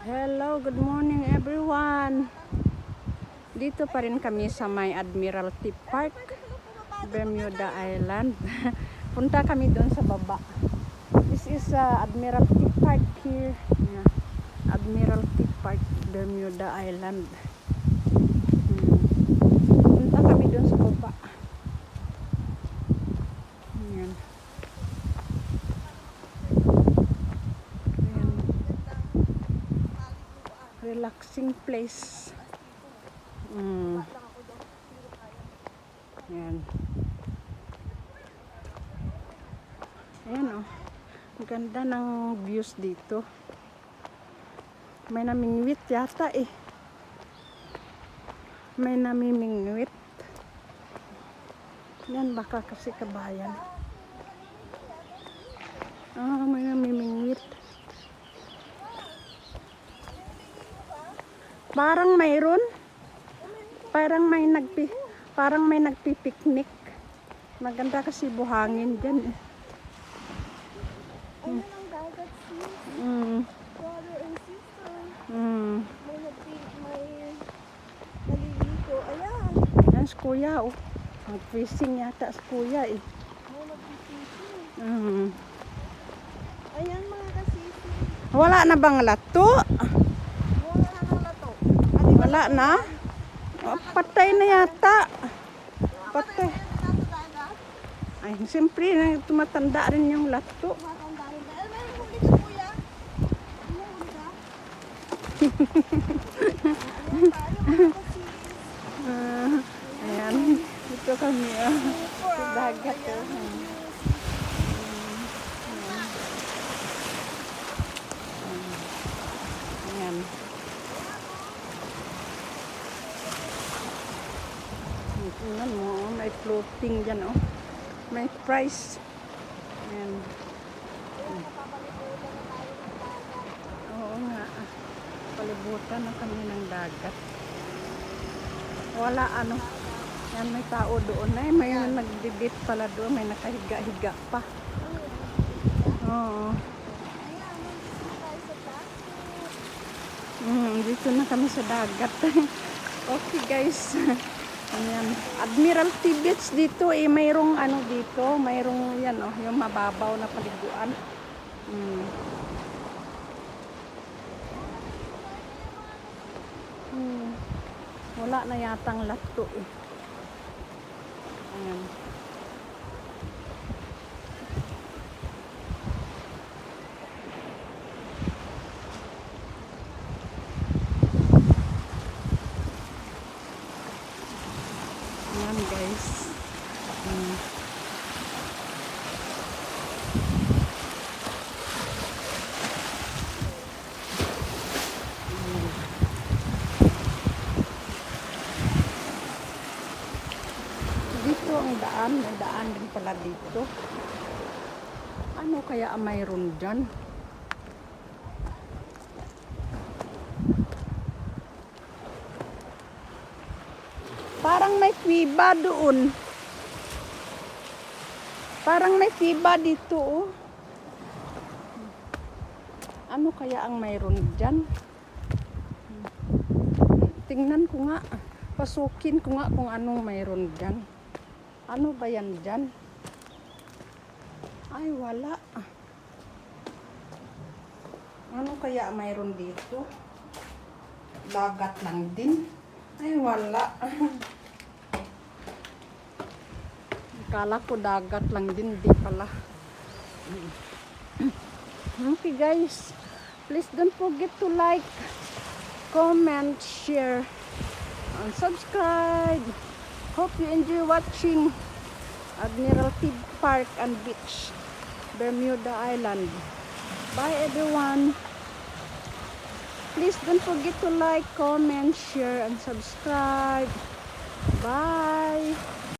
Hello, good morning everyone. Dito pa rin kami sa may Admiralty Park, Bermuda Island. Punta kami doon sa baba. This is Admiralty Park here. Yeah. Admiralty Park, Bermuda Island. Punta kami doon sa baba. Ayan. Relaxing place. Ayan. Ayan oh. Ang ganda ng views dito. May namingwit yata eh. May namimingwit. Yan baka kasi kabayan. May namimingwit. Parang mayroon. Parang may nagpipiknik. Maganda kasi buhangin diyan eh. Ayun ang dagat sis. Brother and sister. May naliligo. Ayan. Yan si kuya oh. Mag-fishing yata si kuya eh. May nagpipishing. Ayan mga kasisi. Wala na bang lato? Wala na lato. Wala na? Oh, patay na yata. Patay. Ay, siyempre, tumatanda rin yung lato. Matanda rin. Ay, may huli ka kuya. May huli ka. Ayan tayo mga kasisi. Ayan, dito kami sa dagat. Ayan. Tingnan mo, may floating dyan oh. May price. Ayan. Oo nga. Palibutan na kami ng dagat. Wala ano. Yan may tao doon. Ay, may nagdidit pala doon. May nakahiga-higa pa. Oo. Dito na kami sa dagat. Okay guys. Ayan. Admiralty Beach dito eh. Mayroong ano dito. Mayroong yan oh. Yung mababaw na paliguan. Wala na yatang lato eh. Ayan. Ayan guys. Dito ang daan. May daan din pala dito. Ano kaya ang mayroon dyan? Parang may fiba doon. Parang may fiba dito oh. Ano kaya ang mayroon dyan? Tingnan ko nga. Pasukin ko nga kung anong mayroon dyan. Ano ba yan dyan? Ay wala. Ano kaya mayroon dito? Dagat lang din. Ay wala. Akala ko dagat lang din, di pala. Okay guys, please don't forget to like, comment, share, and subscribe. Hope you enjoy watching Admiralty Park and Beach, Bermuda Island. Bye everyone. Please don't forget to like, comment, share, and subscribe. Bye.